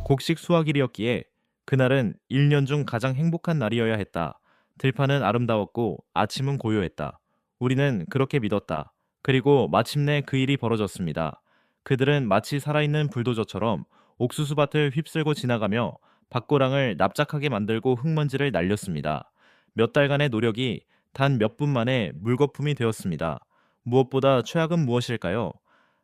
곡식 수확일이었기에 그날은 1년 중 가장 행복한 날이어야 했다. 들판은 아름다웠고 아침은 고요했다. 우리는 그렇게 믿었다. 그리고 마침내 그 일이 벌어졌습니다. 그들은 마치 살아있는 불도저처럼 옥수수밭을 휩쓸고 지나가며 밭고랑을 납작하게 만들고 흙먼지를 날렸습니다. 몇 달간의 노력이 단 몇 분 만에 물거품이 되었습니다. 무엇보다 최악은 무엇일까요?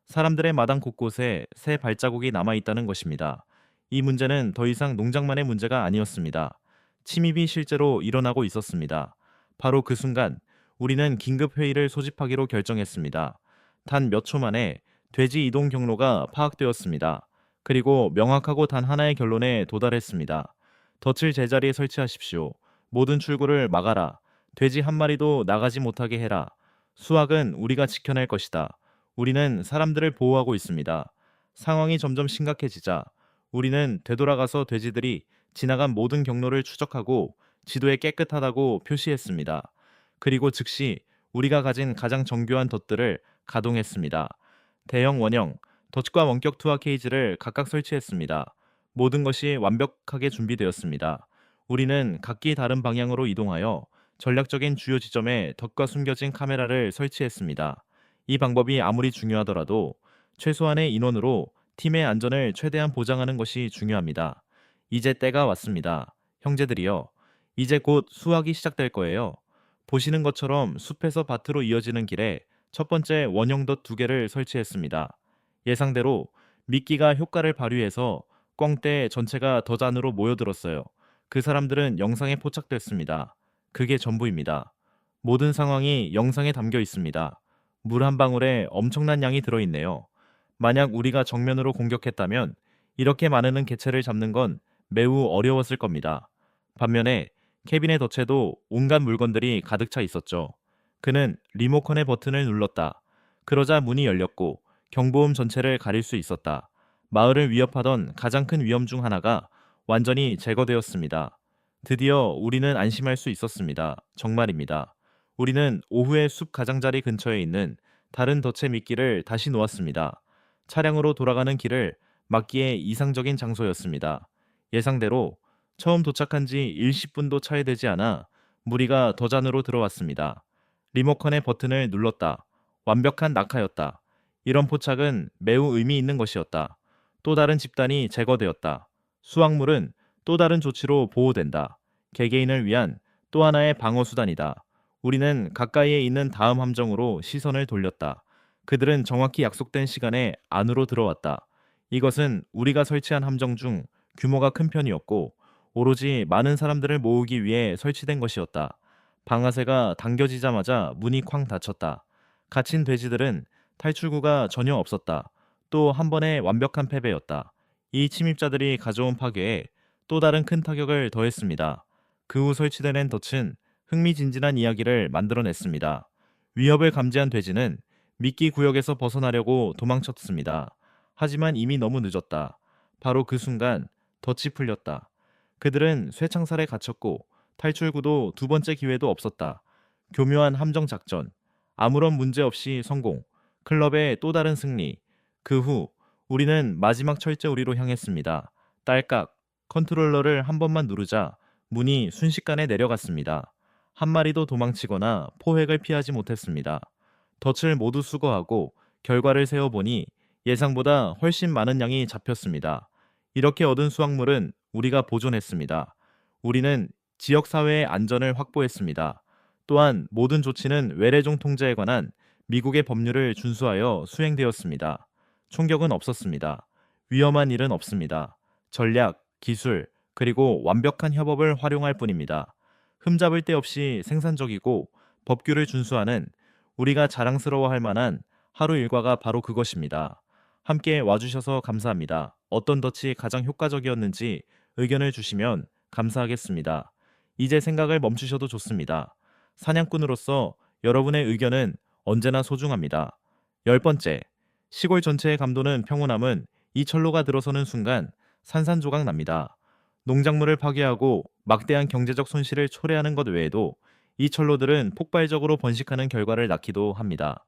사람들의 마당 곳곳에 새 발자국이 남아있다는 것입니다. 이 문제는 더 이상 농장만의 문제가 아니었습니다. 침입이 실제로 일어나고 있었습니다. 바로 그 순간 우리는 긴급 회의를 소집하기로 결정했습니다. 단 몇 초 만에 돼지 이동 경로가 파악되었습니다. 그리고 명확하고 단 하나의 결론에 도달했습니다. 덫을 제자리에 설치하십시오. 모든 출구를 막아라. 돼지 한 마리도 나가지 못하게 해라. 수확은 우리가 지켜낼 것이다. 우리는 사람들을 보호하고 있습니다. 상황이 점점 심각해지자 우리는 되돌아가서 돼지들이 지나간 모든 경로를 추적하고 지도에 깨끗하다고 표시했습니다. 그리고 즉시 우리가 가진 가장 정교한 덫들을 가동했습니다. 대형 원형, 덫과 원격 투하 케이지를 각각 설치했습니다. 모든 것이 완벽하게 준비되었습니다. 우리는 각기 다른 방향으로 이동하여 전략적인 주요 지점에 덫과 숨겨진 카메라를 설치했습니다. 이 방법이 아무리 중요하더라도 최소한의 인원으로 팀의 안전을 최대한 보장하는 것이 중요합니다. 이제 때가 왔습니다. 형제들이여, 이제 곧 수확이 시작될 거예요. 보시는 것처럼 숲에서 밭으로 이어지는 길에 첫 번째 원형 덫 2개를 설치했습니다. 예상대로 미끼가 효과를 발휘해서 꽝대 전체가 덫 안으로 모여들었어요. 그 사람들은 영상에 포착됐습니다. 그게 전부입니다. 모든 상황이 영상에 담겨 있습니다. 물 한 방울에 엄청난 양이 들어있네요. 만약 우리가 정면으로 공격했다면 이렇게 많은 개체를 잡는 건 매우 어려웠을 겁니다. 반면에 케빈의 덫에도 온갖 물건들이 가득 차 있었죠. 그는 리모컨의 버튼을 눌렀다. 그러자 문이 열렸고 경보음 전체를 가릴 수 있었다. 마을을 위협하던 가장 큰 위험 중 하나가 완전히 제거되었습니다. 드디어 우리는 안심할 수 있었습니다. 정말입니다. 우리는 오후에 숲 가장자리 근처에 있는 다른 덫의 미끼를 다시 놓았습니다. 차량으로 돌아가는 길을 막기에 이상적인 장소였습니다. 예상대로 처음 도착한 지 10분도 차이 되지 않아 무리가 덫 안으로 들어왔습니다. 리모컨의 버튼을 눌렀다. 완벽한 낙하였다. 이런 포착은 매우 의미 있는 것이었다. 또 다른 집단이 제거되었다. 수확물은 또 다른 조치로 보호된다. 개개인을 위한 또 하나의 방어 수단이다. 우리는 가까이에 있는 다음 함정으로 시선을 돌렸다. 그들은 정확히 약속된 시간에 안으로 들어왔다. 이것은 우리가 설치한 함정 중 규모가 큰 편이었고 오로지 많은 사람들을 모으기 위해 설치된 것이었다. 방아쇠가 당겨지자마자 문이 쾅 닫혔다. 갇힌 돼지들은 탈출구가 전혀 없었다. 또 한 번의 완벽한 패배였다. 이 침입자들이 가져온 파괴에 또 다른 큰 타격을 더했습니다. 그 후 설치된 덫은 흥미진진한 이야기를 만들어냈습니다. 위협을 감지한 돼지는 미끼 구역에서 벗어나려고 도망쳤습니다. 하지만 이미 너무 늦었다. 바로 그 순간 덫이 풀렸다. 그들은 쇠창살에 갇혔고 탈출구도 두 번째 기회도 없었다. 교묘한 함정 작전, 아무런 문제 없이 성공, 클럽의 또 다른 승리. 그 후 우리는 마지막 철제우리로 향했습니다. 딸깍, 컨트롤러를 한 번만 누르자 문이 순식간에 내려갔습니다. 한 마리도 도망치거나 포획을 피하지 못했습니다. 덫을 모두 수거하고 결과를 세어보니 예상보다 훨씬 많은 양이 잡혔습니다. 이렇게 얻은 수확물은 우리가 보존했습니다. 우리는 지역사회의 안전을 확보했습니다. 또한 모든 조치는 외래종 통제에 관한 미국의 법률을 준수하여 수행되었습니다. 총격은 없었습니다. 위험한 일은 없습니다. 전략, 기술, 그리고 완벽한 협업을 활용할 뿐입니다. 흠잡을 데 없이 생산적이고 법규를 준수하는 우리가 자랑스러워할 만한 하루 일과가 바로 그것입니다. 함께 와주셔서 감사합니다. 어떤 덫이 가장 효과적이었는지 의견을 주시면 감사하겠습니다. 이제 생각을 멈추셔도 좋습니다. 사냥꾼으로서 여러분의 의견은 언제나 소중합니다. 10번째, 시골 전체의 감도는 평온함은 이 철로가 들어서는 순간 산산조각 납니다. 농작물을 파괴하고 막대한 경제적 손실을 초래하는 것 외에도 이 철로들은 폭발적으로 번식하는 결과를 낳기도 합니다.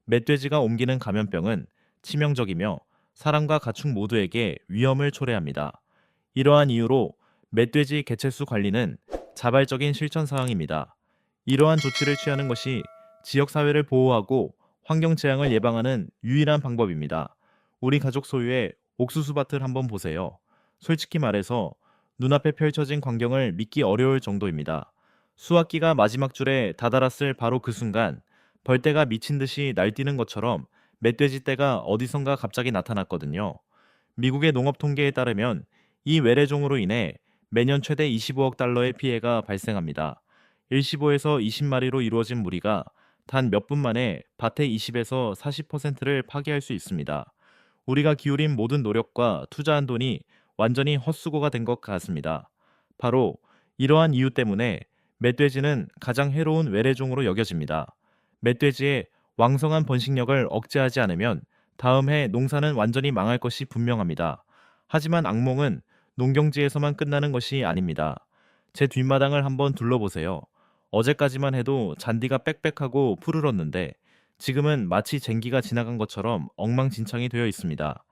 멧돼지가 옮기는 감염병은 치명적이며 사람과 가축 모두에게 위험을 초래합니다. 이러한 이유로 멧돼지 개체수 관리는 자발적인 실천 사항입니다. 이러한 조치를 취하는 것이 지역사회를 보호하고 환경재앙을 예방하는 유일한 방법입니다. 우리 가족 소유의 옥수수밭을 한번 보세요. 솔직히 말해서 눈앞에 펼쳐진 광경을 믿기 어려울 정도입니다. 수확기가 마지막 줄에 다다랐을 바로 그 순간 벌떼가 미친 듯이 날뛰는 것처럼 멧돼지 떼가 어디선가 갑자기 나타났거든요. 미국의 농업 통계에 따르면 이 외래종으로 인해 매년 최대 25억 달러의 피해가 발생합니다. 일시보에서 20마리로 이루어진 무리가 단 몇 분 만에 밭의 20에서 40%를 파괴할 수 있습니다. 우리가 기울인 모든 노력과 투자한 돈이 완전히 헛수고가 된 것 같습니다. 바로 이러한 이유 때문에 멧돼지는 가장 해로운 외래종으로 여겨집니다. 멧돼지의 왕성한 번식력을 억제하지 않으면 다음 해 농사는 완전히 망할 것이 분명합니다. 하지만 악몽은 농경지에서만 끝나는 것이 아닙니다. 제 뒷마당을 한번 둘러보세요. 어제까지만 해도 잔디가 빽빽하고 푸르렀는데 지금은 마치 쟁기가 지나간 것처럼 엉망진창이 되어 있습니다.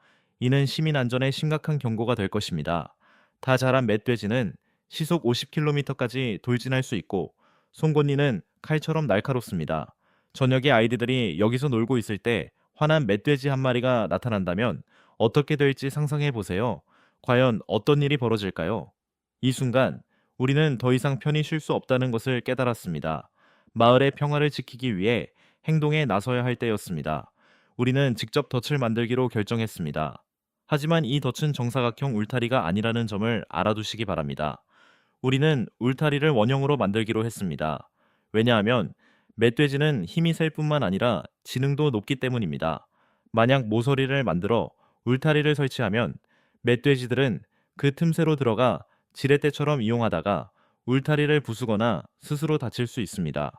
이는 시민 안전에 심각한 경고가 될 것입니다. 다 자란 멧돼지는 시속 50km까지 돌진할 수 있고 송곳니는 칼처럼 날카롭습니다. 저녁에 아이들이 여기서 놀고 있을 때 화난 멧돼지 한 마리가 나타난다면 어떻게 될지 상상해 보세요. 과연 어떤 일이 벌어질까요? 이 순간 우리는 더 이상 편히 쉴 수 없다는 것을 깨달았습니다. 마을의 평화를 지키기 위해 행동에 나서야 할 때였습니다. 우리는 직접 덫을 만들기로 결정했습니다. 하지만 이 덫은 정사각형 울타리가 아니라는 점을 알아두시기 바랍니다. 우리는 울타리를 원형으로 만들기로 했습니다. 왜냐하면 멧돼지는 힘이 셀 뿐만 아니라 지능도 높기 때문입니다. 만약 모서리를 만들어 울타리를 설치하면 멧돼지들은 그 틈새로 들어가 지렛대처럼 이용하다가 울타리를 부수거나 스스로 다칠 수 있습니다.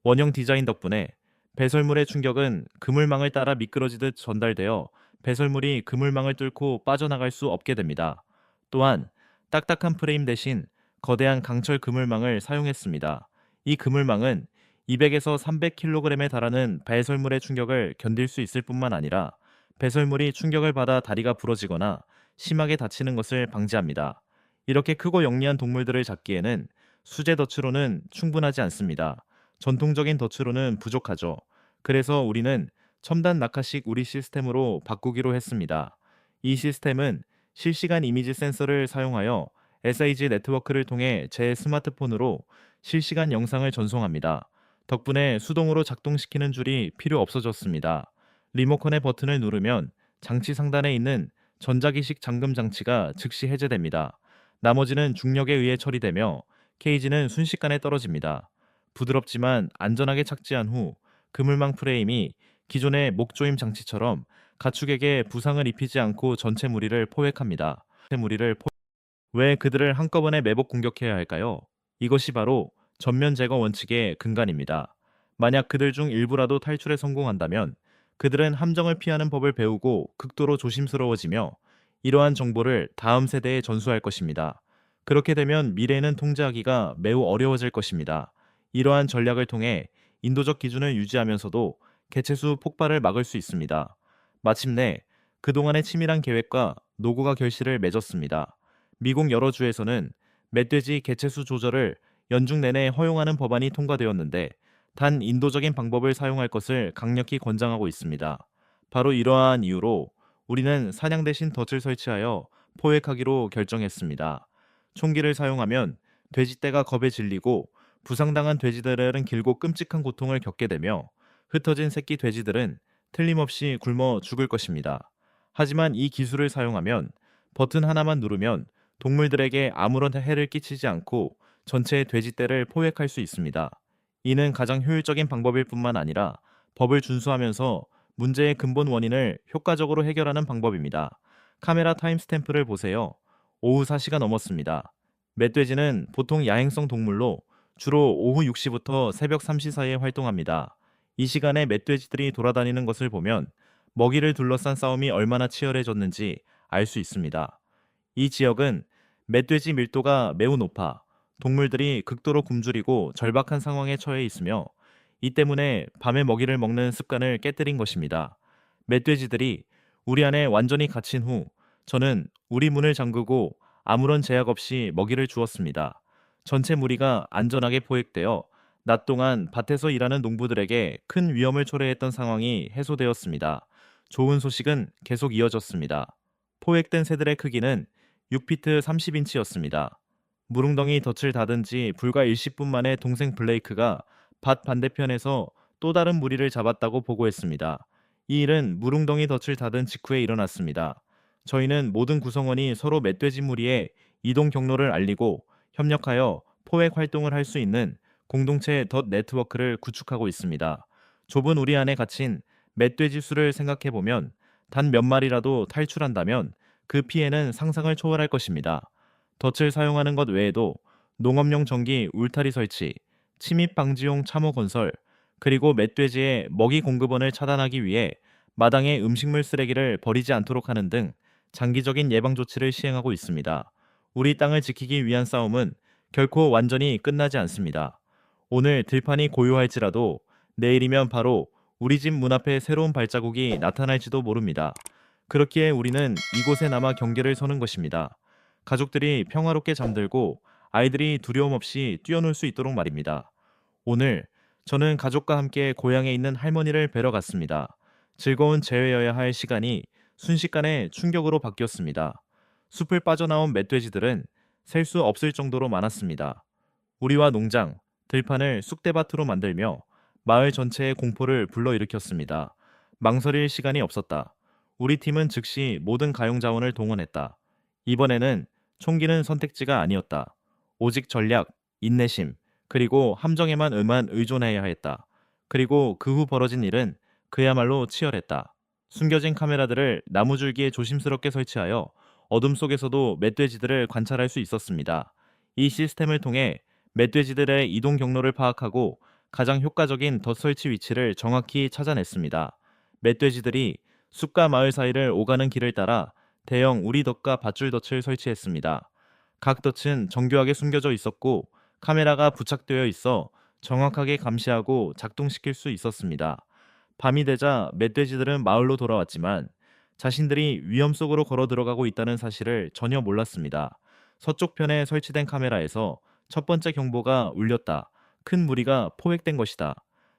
원형 디자인 덕분에 배설물의 충격은 그물망을 따라 미끄러지듯 전달되어 배설물이 그물망을 뚫고 빠져나갈 수 없게 됩니다. 또한 딱딱한 프레임 대신 거대한 강철 그물망을 사용했습니다. 이 그물망은 200에서 300kg에 달하는 배설물의 충격을 견딜 수 있을 뿐만 아니라 배설물이 충격을 받아 다리가 부러지거나 심하게 다치는 것을 방지합니다. 이렇게 크고 영리한 동물들을 잡기에는 수제 덫으로는 충분하지 않습니다. 전통적인 덫으로는 부족하죠. 그래서 우리는 첨단 낙하식 우리 시스템으로 바꾸기로 했습니다. 이 시스템은 실시간 이미지 센서를 사용하여 SIG 네트워크를 통해 제 스마트폰으로 실시간 영상을 전송합니다. 덕분에 수동으로 작동시키는 줄이 필요 없어졌습니다. 리모컨의 버튼을 누르면 장치 상단에 있는 전자기식 잠금 장치가 즉시 해제됩니다. 나머지는 중력에 의해 처리되며 케이지는 순식간에 떨어집니다. 부드럽지만 안전하게 착지한 후 그물망 프레임이 기존의 목조임 장치처럼 가축에게 부상을 입히지 않고 전체 무리를 포획합니다. 왜 그들을 한꺼번에 매복 공격해야 할까요? 이것이 바로 전면 제거 원칙의 근간입니다. 만약 그들 중 일부라도 탈출에 성공한다면 그들은 함정을 피하는 법을 배우고 극도로 조심스러워지며 이러한 정보를 다음 세대에 전수할 것입니다. 그렇게 되면 미래는 통제하기가 매우 어려워질 것입니다. 이러한 전략을 통해 인도적 기준을 유지하면서도 개체수 폭발을 막을 수 있습니다. 마침내 그동안의 치밀한 계획과 노고가 결실을 맺었습니다. 미국 여러 주에서는 멧돼지 개체수 조절을 연중 내내 허용하는 법안이 통과되었는데 단 인도적인 방법을 사용할 것을 강력히 권장하고 있습니다. 바로 이러한 이유로 우리는 사냥 대신 덫을 설치하여 포획하기로 결정했습니다. 총기를 사용하면 돼지떼가 겁에 질리고 부상당한 돼지들은 길고 끔찍한 고통을 겪게 되며 흩어진 새끼 돼지들은 틀림없이 굶어 죽을 것입니다. 하지만 이 기술을 사용하면 버튼 하나만 누르면 동물들에게 아무런 해를 끼치지 않고 전체 돼지떼를 포획할 수 있습니다. 이는 가장 효율적인 방법일 뿐만 아니라 법을 준수하면서 문제의 근본 원인을 효과적으로 해결하는 방법입니다. 카메라 타임스탬프를 보세요. 오후 4시가 넘었습니다. 멧돼지는 보통 야행성 동물로 주로 오후 6시부터 새벽 3시 사이에 활동합니다. 이 시간에 멧돼지들이 돌아다니는 것을 보면 먹이를 둘러싼 싸움이 얼마나 치열해졌는지 알 수 있습니다. 이 지역은 멧돼지 밀도가 매우 높아 동물들이 극도로 굶주리고 절박한 상황에 처해 있으며 이 때문에 밤에 먹이를 먹는 습관을 깨뜨린 것입니다. 멧돼지들이 우리 안에 완전히 갇힌 후 저는 우리 문을 잠그고 아무런 제약 없이 먹이를 주었습니다. 전체 무리가 안전하게 포획되어 낮 동안 밭에서 일하는 농부들에게 큰 위험을 초래했던 상황이 해소되었습니다. 좋은 소식은 계속 이어졌습니다. 포획된 새들의 크기는 6피트 30인치였습니다. 무릉덩이 덫을 닫은 지 불과 10분 만에 동생 블레이크가 밭 반대편에서 또 다른 무리를 잡았다고 보고했습니다. 이 일은 무릉덩이 덫을 닫은 직후에 일어났습니다. 저희는 모든 구성원이 서로 멧돼지 무리의 이동 경로를 알리고 협력하여 포획 활동을 할 수 있는 공동체 덫 네트워크를 구축하고 있습니다. 좁은 우리 안에 갇힌 멧돼지 수를 생각해보면 단 몇 마리라도 탈출한다면 그 피해는 상상을 초월할 것입니다. 덫을 사용하는 것 외에도 농업용 전기 울타리 설치, 침입 방지용 참호 건설, 그리고 멧돼지의 먹이 공급원을 차단하기 위해 마당에 음식물 쓰레기를 버리지 않도록 하는 등 장기적인 예방 조치를 시행하고 있습니다. 우리 땅을 지키기 위한 싸움은 결코 완전히 끝나지 않습니다. 오늘 들판이 고요할지라도 내일이면 바로 우리 집 문 앞에 새로운 발자국이 나타날지도 모릅니다. 그렇기에 우리는 이곳에 남아 경계를 서는 것입니다. 가족들이 평화롭게 잠들고 아이들이 두려움 없이 뛰어놀 수 있도록 말입니다. 오늘 저는 가족과 함께 고향에 있는 할머니를 뵈러 갔습니다. 즐거운 재회여야 할 시간이 순식간에 충격으로 바뀌었습니다. 숲을 빠져나온 멧돼지들은 셀 수 없을 정도로 많았습니다. 우리와 농장, 들판을 쑥대밭으로 만들며 마을 전체의 공포를 불러일으켰습니다. 망설일 시간이 없었다. 우리 팀은 즉시 모든 가용 자원을 동원했다. 이번에는 총기는 선택지가 아니었다. 오직 전략, 인내심, 그리고 함정에만 의존해야 했다. 그리고 그 후 벌어진 일은 그야말로 치열했다. 숨겨진 카메라들을 나무줄기에 조심스럽게 설치하여 어둠 속에서도 멧돼지들을 관찰할 수 있었습니다. 이 시스템을 통해 멧돼지들의 이동 경로를 파악하고 가장 효과적인 덫 설치 위치를 정확히 찾아냈습니다. 멧돼지들이 숲과 마을 사이를 오가는 길을 따라 대형 우리덫과 밧줄 덫을 설치했습니다. 각 덫은 정교하게 숨겨져 있었고 카메라가 부착되어 있어 정확하게 감시하고 작동시킬 수 있었습니다. 밤이 되자 멧돼지들은 마을로 돌아왔지만 자신들이 위험 속으로 걸어 들어가고 있다는 사실을 전혀 몰랐습니다. 서쪽 편에 설치된 카메라에서 첫 번째 경보가 울렸다. 큰 무리가 포획된 것이다.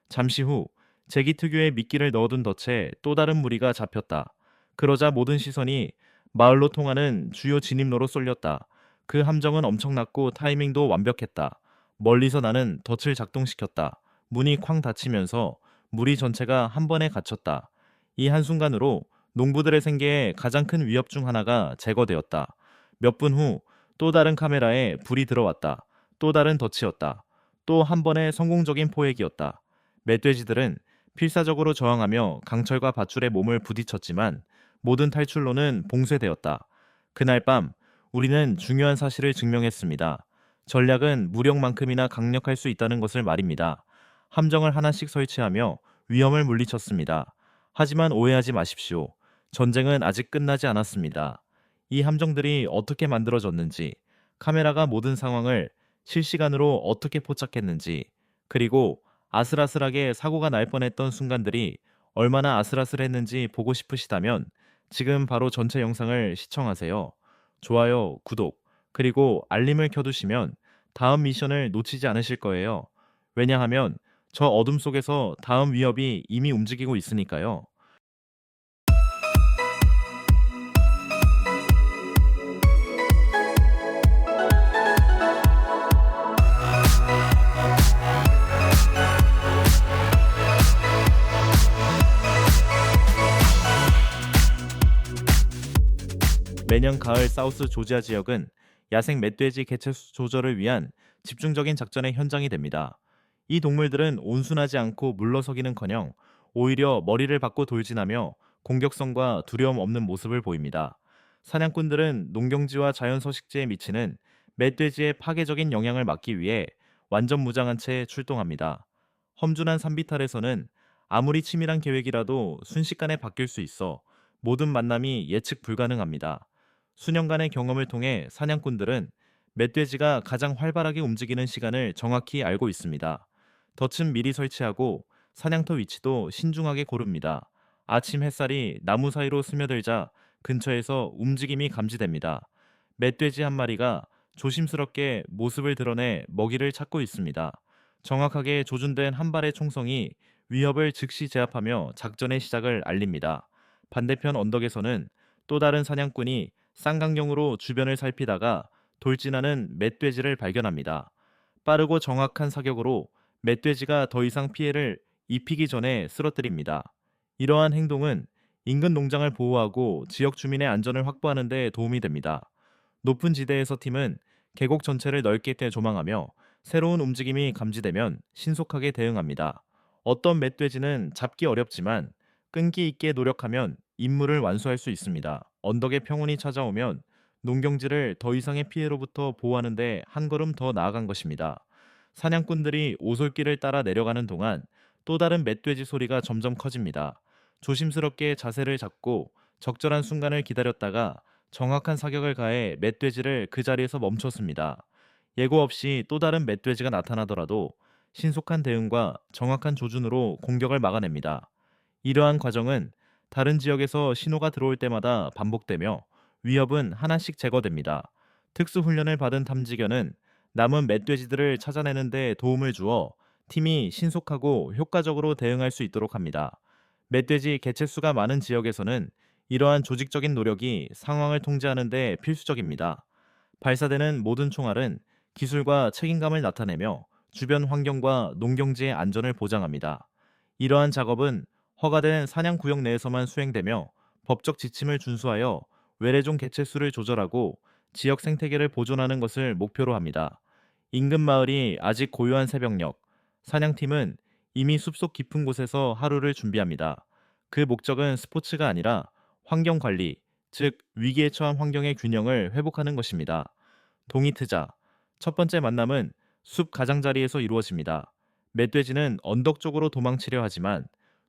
잠시 후 제기 특유의 미끼를 넣어둔 덫에 또 다른 무리가 잡혔다. 그러자 모든 시선이 마을로 통하는 주요 진입로로 쏠렸다. 그 함정은 엄청났고 타이밍도 완벽했다. 멀리서 나는 덫을 작동시켰다. 문이 쾅 닫히면서 무리 전체가 한 번에 갇혔다. 이 한순간으로 농부들의 생계에 가장 큰 위협 중 하나가 제거되었다. 몇 분 후 또 다른 카메라에 불이 들어왔다. 또 다른 덫이었다. 또 한 번의 성공적인 포획이었다. 멧돼지들은 필사적으로 저항하며 강철과 밧줄에 몸을 부딪혔지만 모든 탈출로는 봉쇄되었다. 그날 밤 우리는 중요한 사실을 증명했습니다. 전략은 무력만큼이나 강력할 수 있다는 것을 말입니다. 함정을 하나씩 설치하며 위험을 물리쳤습니다. 하지만 오해하지 마십시오. 전쟁은 아직 끝나지 않았습니다. 이 함정들이 어떻게 만들어졌는지, 카메라가 모든 상황을 실시간으로 어떻게 포착했는지, 그리고 아슬아슬하게 사고가 날 뻔했던 순간들이 얼마나 아슬아슬했는지 보고 싶으시다면 지금 바로 전체 영상을 시청하세요. 좋아요, 구독, 그리고 알림을 켜두시면 다음 미션을 놓치지 않으실 거예요. 왜냐하면 저 어둠 속에서 다음 위협이 이미 움직이고 있으니까요. 매년 가을 사우스 조지아 지역은 야생 멧돼지 개체수 조절을 위한 집중적인 작전의 현장이 됩니다. 이 동물들은 온순하지 않고 물러서기는커녕 오히려 머리를 받고 돌진하며 공격성과 두려움 없는 모습을 보입니다. 사냥꾼들은 농경지와 자연 서식지에 미치는 멧돼지의 파괴적인 영향을 막기 위해 완전 무장한 채 출동합니다. 험준한 산비탈에서는 아무리 치밀한 계획이라도 순식간에 바뀔 수 있어 모든 만남이 예측 불가능합니다. 수년간의 경험을 통해 사냥꾼들은 멧돼지가 가장 활발하게 움직이는 시간을 정확히 알고 있습니다. 덫은 미리 설치하고 사냥터 위치도 신중하게 고릅니다. 아침 햇살이 나무 사이로 스며들자 근처에서 움직임이 감지됩니다. 멧돼지 한 마리가 조심스럽게 모습을 드러내 먹이를 찾고 있습니다. 정확하게 조준된 한 발의 총성이 위협을 즉시 제압하며 작전의 시작을 알립니다. 반대편 언덕에서는 또 다른 사냥꾼이 쌍강경으로 주변을 살피다가 돌진하는 멧돼지를 발견합니다. 빠르고 정확한 사격으로 멧돼지가 더 이상 피해를 입히기 전에 쓰러뜨립니다. 이러한 행동은 인근 농장을 보호하고 지역 주민의 안전을 확보하는 데 도움이 됩니다. 높은 지대에서 팀은 계곡 전체를 넓게 대조망하며 새로운 움직임이 감지되면 신속하게 대응합니다. 어떤 멧돼지는 잡기 어렵지만 끈기 있게 노력하면 임무를 완수할 수 있습니다. 언덕에 평온이 찾아오면 농경지를 더 이상의 피해로부터 보호하는 데 한 걸음 더 나아간 것입니다. 사냥꾼들이 오솔길을 따라 내려가는 동안 또 다른 멧돼지 소리가 점점 커집니다. 조심스럽게 자세를 잡고 적절한 순간을 기다렸다가 정확한 사격을 가해 멧돼지를 그 자리에서 멈췄습니다. 예고 없이 또 다른 멧돼지가 나타나더라도 신속한 대응과 정확한 조준으로 공격을 막아냅니다. 이러한 과정은 다른 지역에서 신호가 들어올 때마다 반복되며 위협은 하나씩 제거됩니다. 특수훈련을 받은 탐지견은 남은 멧돼지들을 찾아내는 데 도움을 주어 팀이 신속하고 효과적으로 대응할 수 있도록 합니다. 멧돼지 개체수가 많은 지역에서는 이러한 조직적인 노력이 상황을 통제하는 데 필수적입니다. 발사되는 모든 총알은 기술과 책임감을 나타내며 주변 환경과 농경지의 안전을 보장합니다. 이러한 작업은 허가된 사냥 구역 내에서만 수행되며 법적 지침을 준수하여 외래종 개체수를 조절하고 지역 생태계를 보존하는 것을 목표로 합니다. 인근 마을이 아직 고요한 새벽녘, 사냥팀은 이미 숲속 깊은 곳에서 하루를 준비합니다. 그 목적은 스포츠가 아니라 환경 관리, 즉 위기에 처한 환경의 균형을 회복하는 것입니다. 동이 트자. 첫 번째 만남은 숲 가장자리에서 이루어집니다. 멧돼지는 언덕 쪽으로 도망치려 하지만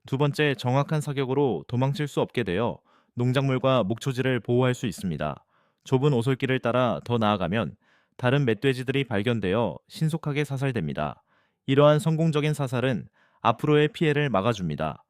두 번째 정확한 사격으로 도망칠 수 없게 되어 농작물과 목초지를 보호할 수 있습니다. 좁은 오솔길을 따라 더 나아가면 다른 멧돼지들이 발견되어 신속하게 사살됩니다. 이러한 성공적인 사살은 앞으로의 피해를 막아줍니다.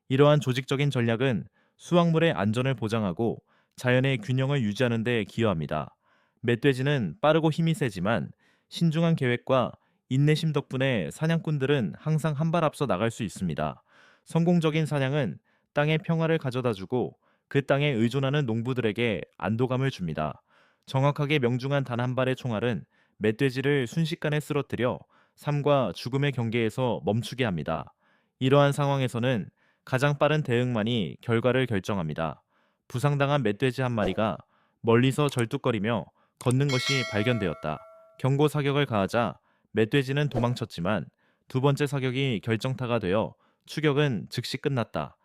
이러한 조직적인 전략은 수확물의 안전을 보장하고 자연의 균형을 유지하는 데 기여합니다. 멧돼지는 빠르고 힘이 세지만 신중한 계획과 인내심 덕분에 사냥꾼들은 항상 한 발 앞서 나갈 수 있습니다. 성공적인 사냥은 땅의 평화를 가져다주고 그 땅에 의존하는 농부들에게 안도감을 줍니다. 정확하게 명중한 단 한 발의 총알은 멧돼지를 순식간에 쓰러뜨려 삶과 죽음의 경계에서 멈추게 합니다. 이러한 상황에서는 가장 빠른 대응만이 결과를 결정합니다. 부상당한 멧돼지 한 마리가 멀리서 절뚝거리며 걷는 것이 발견되었다. 경고 사격을 가하자 멧돼지는 도망쳤지만 두 번째 사격이 결정타가 되어 추격은 즉시 끝났다.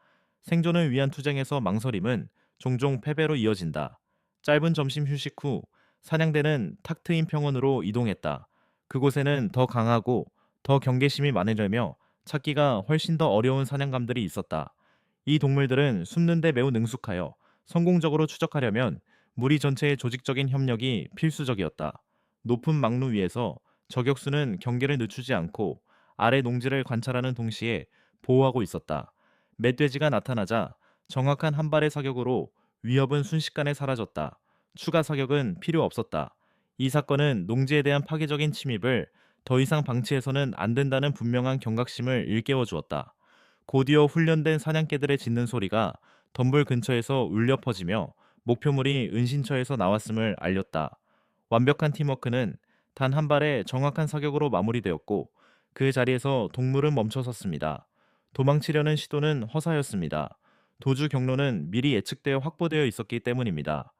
생존을 위한 투쟁에서 망설임은 종종 패배로 이어진다. 짧은 점심 휴식 후 사냥대는 탁 트인 평원으로 이동했다. 그곳에는 더 강하고 더 경계심이 많으려며 찾기가 훨씬 더 어려운 사냥감들이 있었다. 이 동물들은 숨는 데 매우 능숙하여 성공적으로 추적하려면 무리 전체의 조직적인 협력이 필수적이었다. 높은 막루 위에서 저격수는 경계를 늦추지 않고 아래 농지를 관찰하는 동시에 보호하고 있었다. 멧돼지가 나타나자 정확한 한 발의 사격으로 위협은 순식간에 사라졌다. 추가 사격은 필요 없었다. 이 사건은 농지에 대한 파괴적인 침입을 더 이상 방치해서는 안 된다는 분명한 경각심을 일깨워 주었다. 곧이어 훈련된 사냥개들의 짖는 소리가 덤불 근처에서 울려 퍼지며 목표물이 은신처에서 나왔음을 알렸다. 완벽한 팀워크는 단 한 발의 정확한 사격으로 마무리되었고 그 자리에서 동물은 멈춰섰습니다. 도망치려는 시도는 허사였습니다. 도주 경로는 미리 예측되어 확보되어 있었기 때문입니다.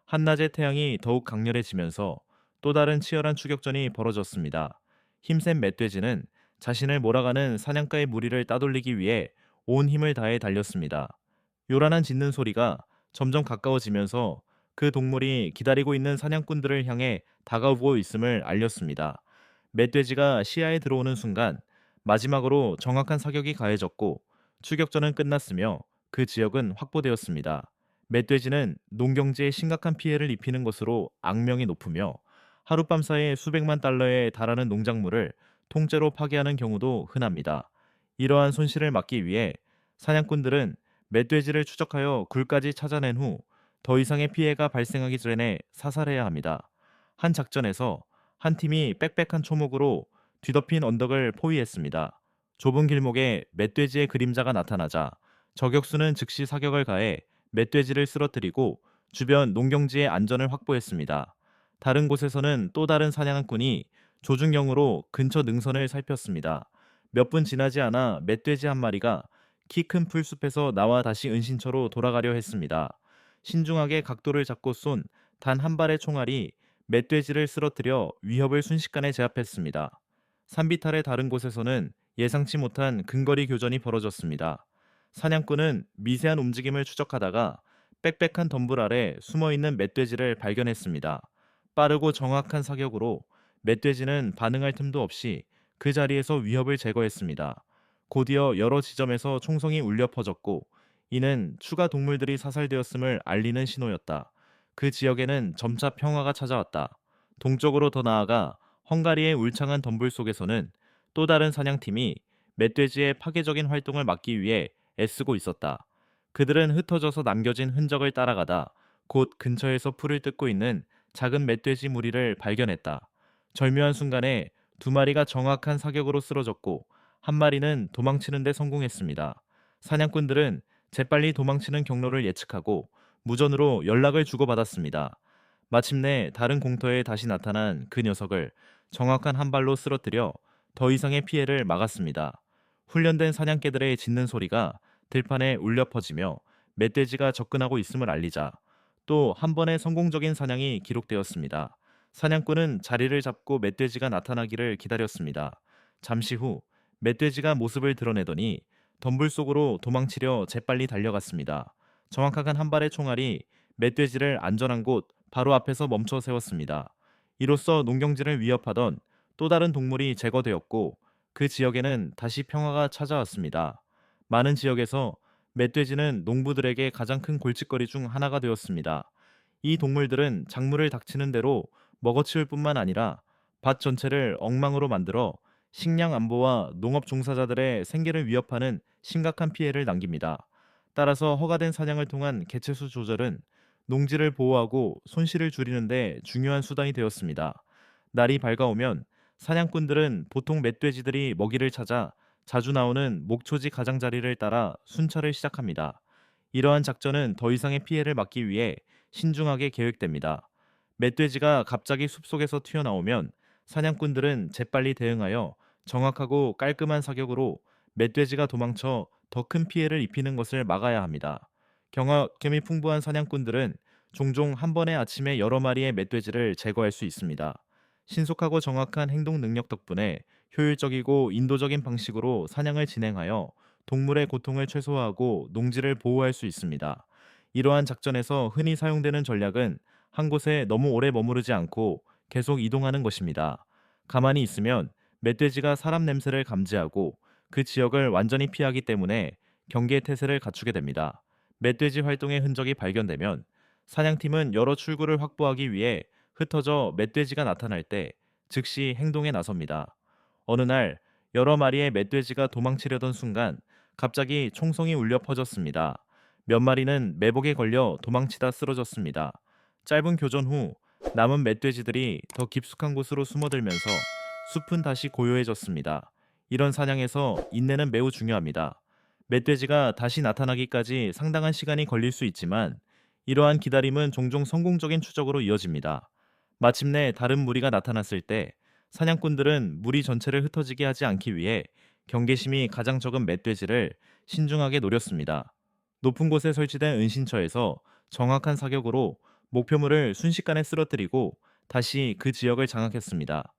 한낮의 태양이 더욱 강렬해지면서 또 다른 치열한 추격전이 벌어졌습니다. 힘센 멧돼지는 자신을 몰아가는 사냥가의 무리를 따돌리기 위해 온 힘을 다해 달렸습니다. 요란한 짖는 소리가 점점 가까워지면서 그 동물이 기다리고 있는 사냥꾼들을 향해 다가오고 있음을 알렸습니다. 멧돼지가 시야에 들어오는 순간 마지막으로 정확한 사격이 가해졌고 추격전은 끝났으며 그 지역은 확보되었습니다. 멧돼지는 농경지에 심각한 피해를 입히는 것으로 악명이 높으며 하룻밤 사이에 수백만 달러에 달하는 농작물을 통째로 파괴하는 경우도 흔합니다. 이러한 손실을 막기 위해 사냥꾼들은 멧돼지를 추적하여 굴까지 찾아낸 후 더 이상의 피해가 발생하기 전에 사살해야 합니다. 한 작전에서 한 팀이 빽빽한 초목으로 뒤덮인 언덕을 포위했습니다. 좁은 길목에 멧돼지의 그림자가 나타나자 저격수는 즉시 사격을 가해 멧돼지를 쓰러뜨리고 주변 농경지의 안전을 확보했습니다. 다른 곳에서는 또 다른 사냥꾼이 조준경으로 근처 능선을 살폈습니다. 몇 분 지나지 않아 멧돼지 한 마리가 키 큰 풀숲에서 나와 다시 은신처로 돌아가려 했습니다. 신중하게 각도를 잡고 쏜 단 한 발의 총알이 멧돼지를 쓰러뜨려 위협을 순식간에 제압했습니다. 산비탈의 다른 곳에서는 예상치 못한 근거리 교전이 벌어졌습니다. 사냥꾼은 미세한 움직임을 추적하다가 빽빽한 덤불 아래 숨어있는 멧돼지를 발견했습니다. 빠르고 정확한 사격으로 멧돼지는 반응할 틈도 없이 그 자리에서 위협을 제거했습니다. 곧이어 여러 지점에서 총성이 울려 퍼졌고 이는 추가 동물들이 사살되었음을 알리는 신호였다. 그 지역에는 점차 평화가 찾아왔다. 동쪽으로 더 나아가 헝가리의 울창한 덤불 속에서는 또 다른 사냥팀이 멧돼지의 파괴적인 활동을 막기 위해 애쓰고 있었다. 그들은 흩어져서 남겨진 흔적을 따라가다 곧 근처에서 풀을 뜯고 있는 작은 멧돼지 무리를 발견했다. 절묘한 순간에 두 마리가 정확한 사격으로 쓰러졌고 한 마리는 도망치는 데 성공했습니다. 사냥꾼들은 재빨리 도망치는 경로를 예측하고 무전으로 연락을 주고받았습니다. 마침내 다른 공터에 다시 나타난 그 녀석을 정확한 한 발로 쓰러뜨려 더 이상의 피해를 막았습니다. 훈련된 사냥개들의 짖는 소리가 들판에 울려 퍼지며 멧돼지가 접근하고 있음을 알리자 또 한 번의 성공적인 사냥이 기록되었습니다. 사냥꾼은 자리를 잡고 멧돼지가 나타나기를 기다렸습니다. 잠시 후 멧돼지가 모습을 드러내더니 덤불 속으로 도망치려 재빨리 달려갔습니다. 정확한 한 발의 총알이 멧돼지를 안전한 곳 바로 앞에서 멈춰 세웠습니다. 이로써 농경지를 위협하던 또 다른 동물이 제거되었고 그 지역에는 다시 평화가 찾아왔습니다. 많은 지역에서 멧돼지는 농부들에게 가장 큰 골칫거리 중 하나가 되었습니다. 이 동물들은 작물을 닥치는 대로 먹어치울 뿐만 아니라 밭 전체를 엉망으로 만들어 식량 안보와 농업 종사자들의 생계를 위협하는 심각한 피해를 남깁니다. 따라서 허가된 사냥을 통한 개체수 조절은 농지를 보호하고 손실을 줄이는 데 중요한 수단이 되었습니다. 날이 밝아오면 사냥꾼들은 보통 멧돼지들이 먹이를 찾아 자주 나오는 목초지 가장자리를 따라 순찰을 시작합니다. 이러한 작전은 더 이상의 피해를 막기 위해 신중하게 계획됩니다. 멧돼지가 갑자기 숲속에서 튀어나오면 사냥꾼들은 재빨리 대응하여 정확하고 깔끔한 사격으로 멧돼지가 도망쳐 더 큰 피해를 입히는 것을 막아야 합니다. 경험이 풍부한 사냥꾼들은 종종 한 번의 아침에 여러 마리의 멧돼지를 제거할 수 있습니다. 신속하고 정확한 행동 능력 덕분에 효율적이고 인도적인 방식으로 사냥을 진행하여 동물의 고통을 최소화하고 농지를 보호할 수 있습니다. 이러한 작전에서 흔히 사용되는 전략은 한 곳에 너무 오래 머무르지 않고 계속 이동하는 것입니다. 가만히 있으면 멧돼지가 사람 냄새를 감지하고 그 지역을 완전히 피하기 때문에 경계 태세를 갖추게 됩니다. 멧돼지 활동의 흔적이 발견되면 사냥팀은 여러 출구를 확보하기 위해 흩어져 멧돼지가 나타날 때 즉시 행동에 나섭니다. 어느 날 여러 마리의 멧돼지가 도망치려던 순간 갑자기 총성이 울려 퍼졌습니다. 몇 마리는 매복에 걸려 도망치다 쓰러졌습니다. 짧은 교전 후 남은 멧돼지들이 더 깊숙한 곳으로 숨어들면서 숲은 다시 고요해졌습니다. 이런 사냥에서 인내는 매우 중요합니다. 멧돼지가 다시 나타나기까지 상당한 시간이 걸릴 수 있지만 이러한 기다림은 종종 성공적인 추적으로 이어집니다. 마침내 다른 무리가 나타났을 때 사냥꾼들은 무리 전체를 흩어지게 하지 않기 위해 경계심이 가장 적은 멧돼지를 신중하게 노렸습니다. 높은 곳에 설치된 은신처에서 정확한 사격으로 목표물을 순식간에 쓰러뜨리고 다시 그 지역을 장악했습니다.